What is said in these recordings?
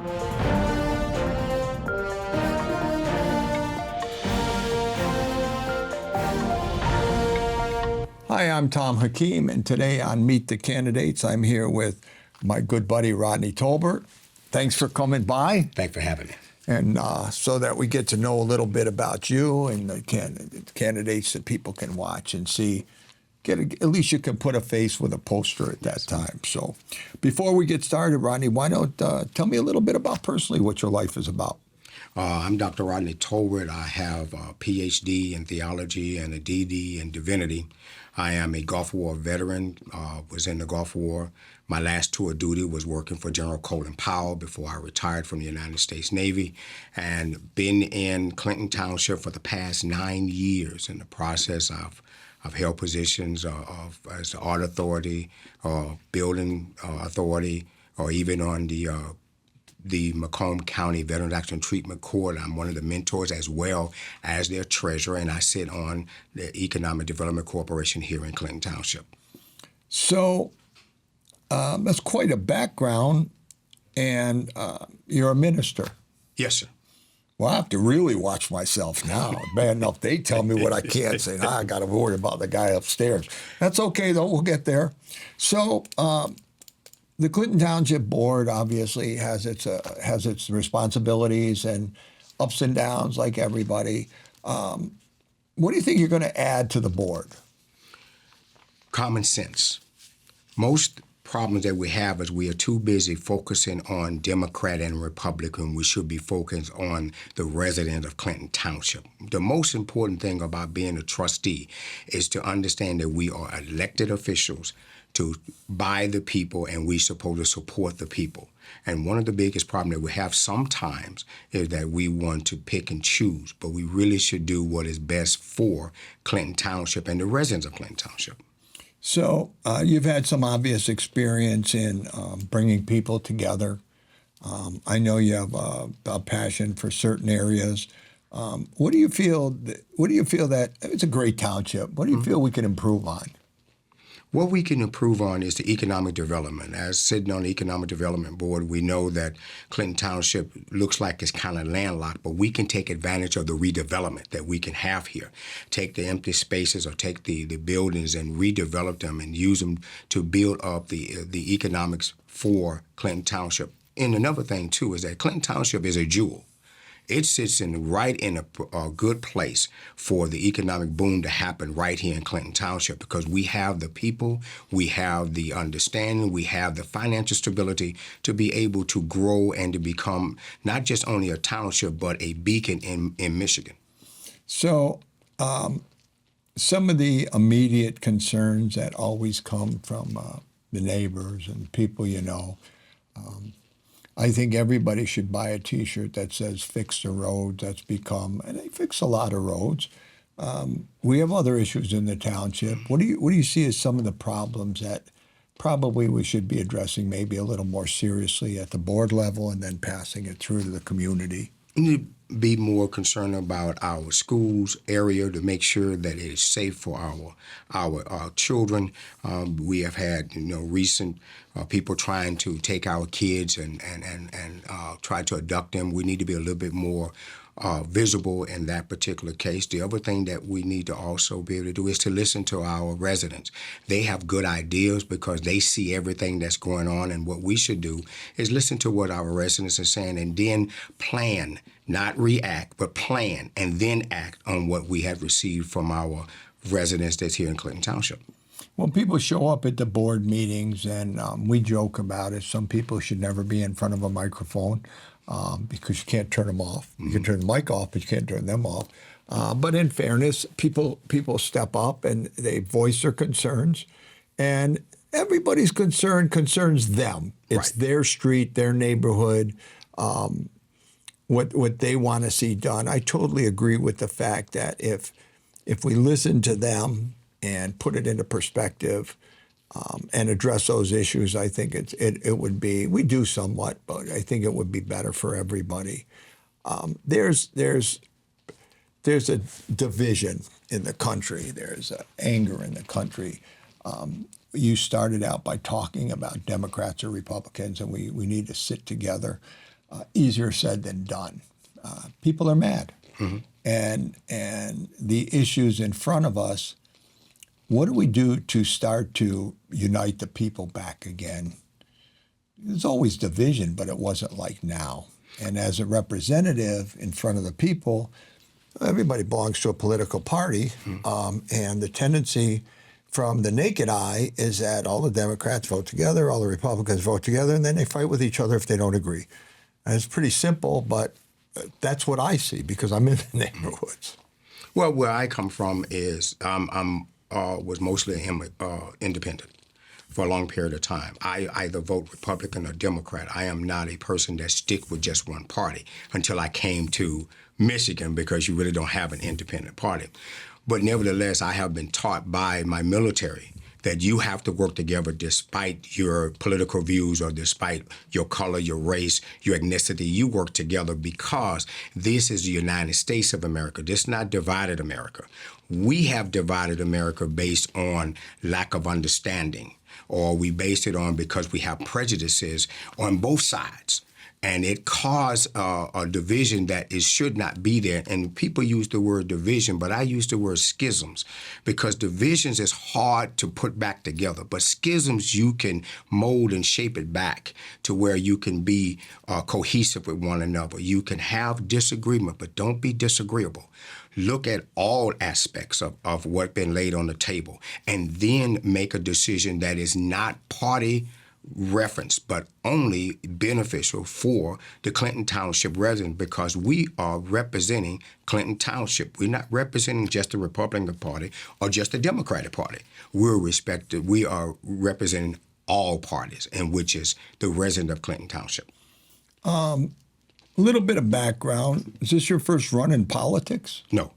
Hi, I'm Tom Hakeem, and today on Meet the Candidates, I'm here with my good buddy Rodney Tolbert. Thanks for coming by. Thanks for having me. And so that we get to know a little bit about you and the candidates that people can watch and see. At least you can put a face with a poster at that time. So before we get started, Rodney, why don't tell me a little bit about personally what your life is about? I'm Dr. Rodney Tolbert. I have a PhD in theology and a DD in divinity. I am a Gulf War veteran, was in the Gulf War. My last tour of duty was working for General Colin Powell before I retired from the United States Navy, and been in Clinton Township for the past 9 years. In the process, I've held positions as the art authority, building authority, or even on the Macomb County Veterans Action Treatment Court. I'm one of the mentors as well as their treasurer, and I sit on the Economic Development Corporation here in Clinton Township. So that's quite a background, and you're a minister. Yes, sir. Well, I have to really watch myself now. Bad enough they tell me what I can't say. Now I got to worry about the guy upstairs. That's okay, though. We'll get there. So the Clinton Township Board obviously has its responsibilities and ups and downs like everybody. What do you think you're going to add to the board? Common sense. Most problems that we have is we are too busy focusing on Democrat and Republican. We should be focused on the resident of Clinton Township. The most important thing about being a trustee is to understand that we are elected officials by the people, and we're supposed to support the people. And one of the biggest problems that we have sometimes is that we want to pick and choose, but we really should do what is best for Clinton Township and the residents of Clinton Township. So you've had some obvious experience in bringing people together. I know you have a passion for certain areas. What do you feel that it's a great township? What do you feel we can improve on? What we can improve on is the economic development. As sitting on the Economic Development Board, we know that Clinton Township looks like it's kind of landlocked, but we can take advantage of the redevelopment that we can have here. Take the empty spaces or take the buildings and redevelop them and use them to build up the economics for Clinton Township. And another thing, too, is that Clinton Township is a jewel. It sits right in a good place for the economic boom to happen right here in Clinton Township, because we have the people, we have the understanding, we have the financial stability to be able to grow and to become not just only a township, but a beacon in Michigan. So some of the immediate concerns that always come from the neighbors and people you know, I think everybody should buy a T-shirt that says "Fix the roads." That's become, and they fix a lot of roads. We have other issues in the township. What do you see as some of the problems that probably we should be addressing maybe a little more seriously at the board level and then passing it through to the community? We need to be more concerned about our schools area to make sure that it is safe for our children. We have had recent people trying to take our kids and try to abduct them. We need to be a little bit more visible in that particular case. The other thing that we need to also be able to do is to listen to our residents. They have good ideas because they see everything that's going on, and what we should do is listen to what our residents are saying and then plan, not react, but plan and then act on what we have received from our residents that's here in Clinton Township. Well, people show up at the board meetings, and we joke about it. Some people should never be in front of a microphone because you can't turn them off. You can turn the mic off, but you can't turn them off. But in fairness, people step up and they voice their concerns, and everybody's concern concerns them. It's their street, their neighborhood, what they want to see done. I totally agree with the fact that if we listen to them and put it into perspective and address those issues, I think it would be, we do somewhat, but I think it would be better for everybody. There's a division in the country. There's anger in the country. You started out by talking about Democrats or Republicans, and we need to sit together. easier said than done. People are mad, and the issues in front of us. What do we do to start to unite the people back again? There's always division, but it wasn't like now. And as a representative in front of the people, everybody belongs to a political party, and the tendency from the naked eye is that all the Democrats vote together, all the Republicans vote together, and then they fight with each other if they don't agree. And it's pretty simple, but that's what I see because I'm in the neighborhoods. Well, where I come from is was mostly independent for a long period of time. I either vote Republican or Democrat. I am not a person that stick with just one party until I came to Michigan because you really don't have an independent party. But nevertheless, I have been taught by my military that you have to work together despite your political views or despite your color, your race, your ethnicity. You work together because this is the United States of America. This is not divided America. We have divided America based on lack of understanding, or we base it on because we have prejudices on both sides. And it caused a division that it should not be there. And people use the word division, but I use the word schisms because divisions is hard to put back together. But schisms, you can mold and shape it back to where you can be cohesive with one another. You can have disagreement, but don't be disagreeable. Look at all aspects of what's been laid on the table and then make a decision that is not party reference, but only beneficial for the Clinton Township residents because we are representing Clinton Township. We're not representing just the Republican Party or just the Democratic Party. We are representing all parties, and which is the resident of Clinton Township. A little bit of background. Is this your first run in politics? No.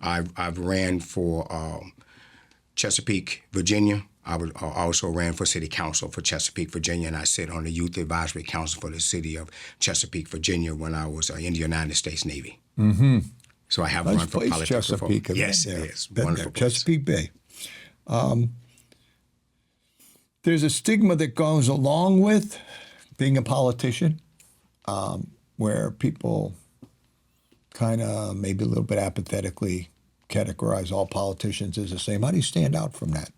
I've ran for Chesapeake, Virginia. I also ran for city council for Chesapeake, Virginia, and I sit on the youth advisory council for the city of Chesapeake, Virginia when I was in the United States Navy. Mm-hmm. So I have nice run for place, politics Chesapeake. before. Yes, yes. Been Wonderful there. place. Chesapeake Bay. There's a stigma that goes along with being a politician, where people kind of maybe a little bit apathetically categorize all politicians as the same. How do you stand out from that?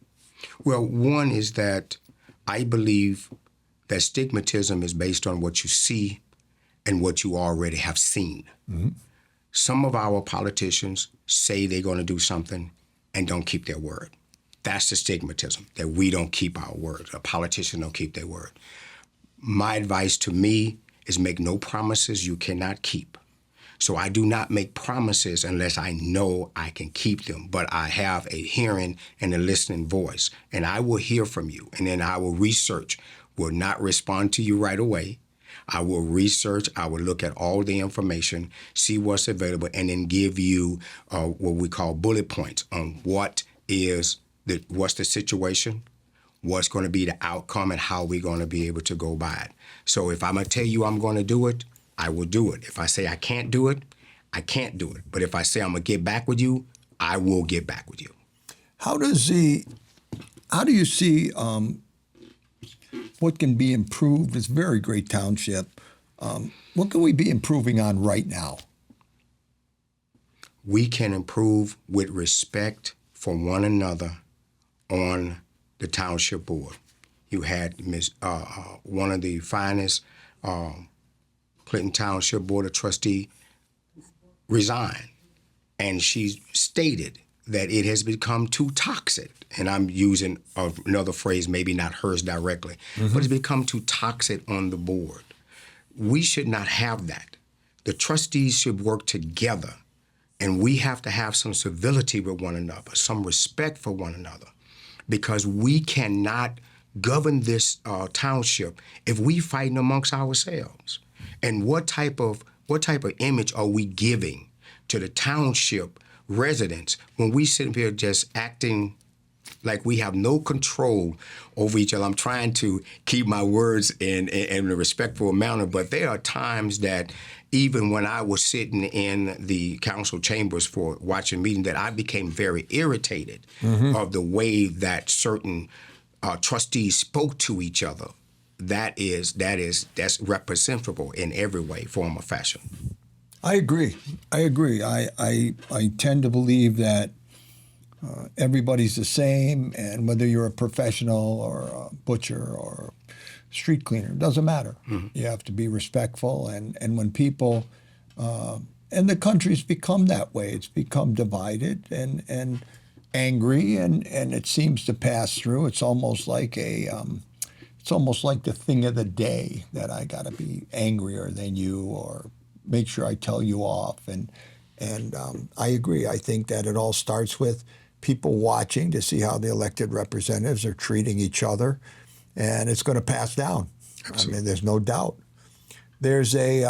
Well, one is that I believe that stigmatism is based on what you see and what you already have seen. Mm-hmm. Some of our politicians say they're going to do something and don't keep their word. That's the stigmatism, that we don't keep our word. A politician don't keep their word. My advice to me is make no promises you cannot keep. So I do not make promises unless I know I can keep them, but I have a hearing and a listening voice, and I will hear from you, and then I will research, will not respond to you right away. I will research, I will look at all the information, see what's available, and then give you what we call bullet points on what's the situation, what's going to be the outcome, and how we're going to be able to go by it. So if I'm going to tell you I'm going to do it, I will do it. If I say I can't do it, I can't do it. But if I say I'm going to get back with you, I will get back with you. How do you see what can be improved? It's a very great township. What can we be improving on right now? We can improve with respect for one another on the township board. You had one of the finest Clinton Township Board of Trustee resign, and she stated that it has become too toxic. And I'm using another phrase, maybe not hers directly, but it's become too toxic on the board. We should not have that. The trustees should work together, and we have to have some civility with one another, some respect for one another, because we cannot govern this township if we fighting amongst ourselves. And what type of image are we giving to the township residents when we sit here just acting like we have no control over each other? I'm trying to keep my words in a respectful manner, but there are times that even when I was sitting in the council chambers for watching meetings, that I became very irritated of the way that certain trustees spoke to each other that's representable in every way, form, or fashion. I agree. I tend to believe that everybody's the same, and whether you're a professional or a butcher or a street cleaner, it doesn't matter. You have to be respectful, and when people and the country's become that way. It's become divided and angry, and it seems to pass through. It's almost like it's almost like the thing of the day that I got to be angrier than you or make sure I tell you off. And I agree. I think that it all starts with people watching to see how the elected representatives are treating each other, and it's going to pass down. Absolutely. I mean, there's no doubt. There's a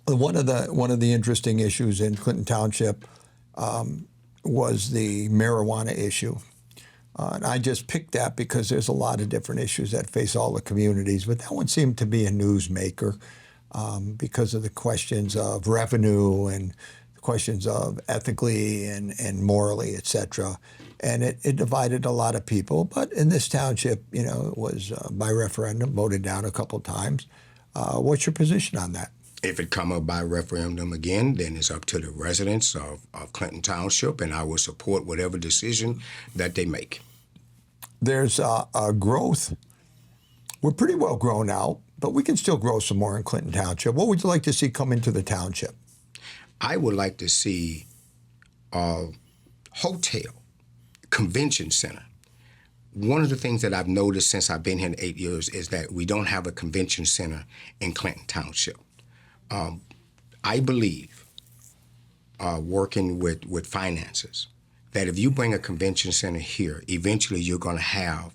one of the interesting issues in Clinton Township was the marijuana issue. And I just picked that because there's a lot of different issues that face all the communities, but that one seemed to be a newsmaker because of the questions of revenue and the questions of ethically and morally, et cetera. And it divided a lot of people. But in this township, you know, it was by referendum, voted down a couple times. What's your position on that? If it come up by referendum again, then it's up to the residents of Clinton Township, and I will support whatever decision that they make. There's a growth. We're pretty well grown out, but we can still grow some more in Clinton Township. What would you like to see come into the township? I would like to see a hotel, convention center. One of the things that I've noticed since I've been here in 8 years is that we don't have a convention center in Clinton Township. I believe, working with finances, that if you bring a convention center here, eventually you're going to have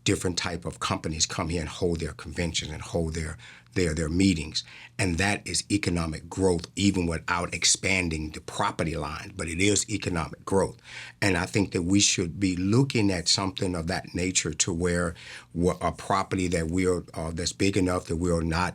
different type of companies come here and hold their conventions and hold their meetings. And that is economic growth, even without expanding the property line, but it is economic growth. And I think that we should be looking at something of that nature to where a property that we're that's big enough that we're not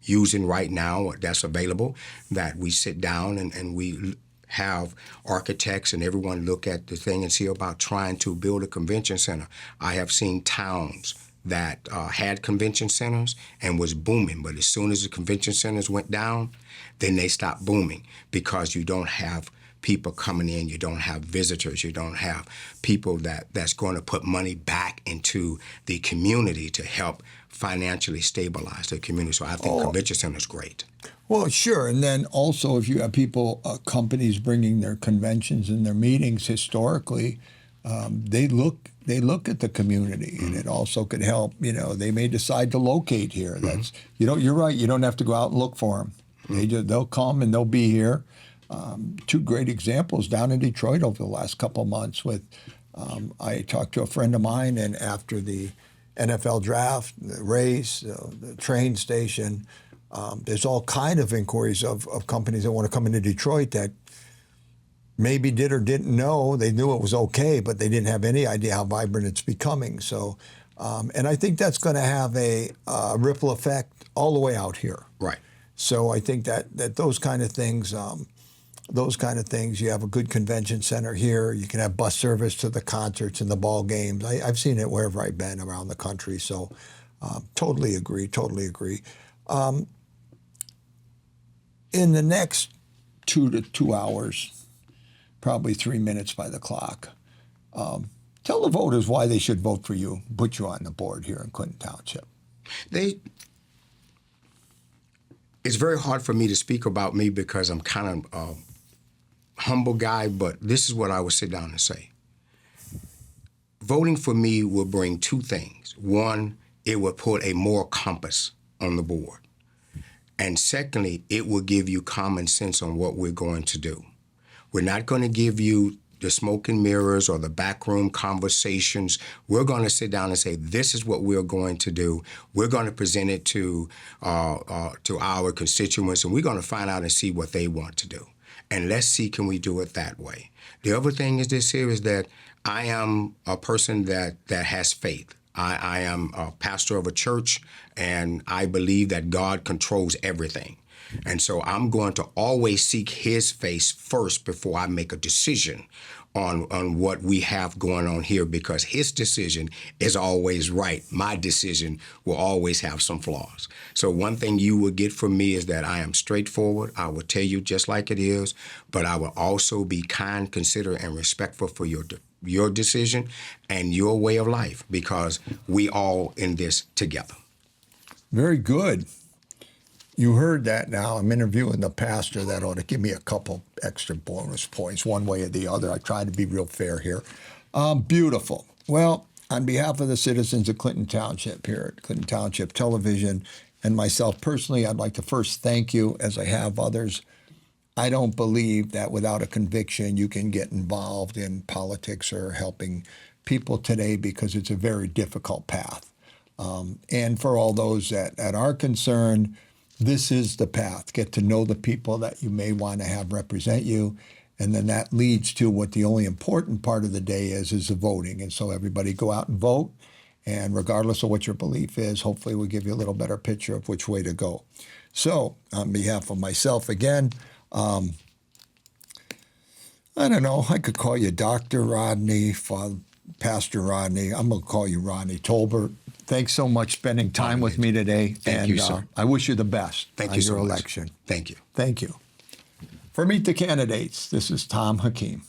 using right now or that's available, that we sit down and we have architects and everyone look at the thing and see about trying to build a convention center. I have seen towns that had convention centers and was booming, but as soon as the convention centers went down, then they stopped booming because you don't have people coming in, you don't have visitors, you don't have people that's going to put money back into the community to help financially stabilize the community. So I think convention center is great. Well, sure. And then also if you have people, companies bringing their conventions and their meetings historically, they look at the community, and it also could help. You know, they may decide to locate here. That's you're right. You don't have to go out and look for them. They'll come and they'll be here. Two great examples down in Detroit over the last couple of months. With I talked to a friend of mine, and after the NFL draft, the race, the train station, there's all kind of inquiries of companies that want to come into Detroit that maybe did or didn't know. They knew it was okay, but they didn't have any idea how vibrant it's becoming. So, and I think that's going to have a ripple effect all the way out here. Right. So I think that those kind of things, you have a good convention center here. You can have bus service to the concerts and the ball games. I've seen it wherever I've been around the country. So totally agree. In the next 2 hours, probably 3 minutes by the clock, tell the voters why they should vote for you, put you on the board here in Clinton Township. It's very hard for me to speak about me because I'm kind of a humble guy, but this is what I would sit down and say. Voting for me will bring two things. One, it will put a moral compass on the board. And secondly, it will give you common sense on what we're going to do. We're not going to give you the smoke and mirrors or the backroom conversations. We're going to sit down and say, this is what we're going to do. We're going to present it to our constituents, and we're going to find out and see what they want to do. And let's see, can we do it that way? The other thing is this here is that I am a person that has faith. I am a pastor of a church, and I believe that God controls everything. And so I'm going to always seek his face first before I make a decision on what we have going on here, because his decision is always right. My decision will always have some flaws. So one thing you will get from me is that I am straightforward. I will tell you just like it is, but I will also be kind, considerate, and respectful for your decision and your way of life, because we all in this together. Very good. You heard that now. I'm interviewing the pastor. That ought to give me a couple extra bonus points, one way or the other. I try to be real fair here. Beautiful. Well, on behalf of the citizens of Clinton Township here at Clinton Township Television and myself personally, I'd like to first thank you, as I have others. I don't believe that without a conviction you can get involved in politics or helping people today, because it's a very difficult path. And for all those that are concerned, this is the path. Get to know the people that you may want to have represent you. And then that leads to what the only important part of the day is the voting. And so everybody go out and vote. And regardless of what your belief is, hopefully we'll give you a little better picture of which way to go. So on behalf of myself again, I don't know, I could call you Dr. Rodney, Pastor Rodney. I'm going to call you Rodney Tolbert. Thanks so much spending time with me today. Thank you, sir. I wish you the best Thank on you so your much. election. Thank you. Thank you. For Meet the Candidates, this is Tom Hakeem.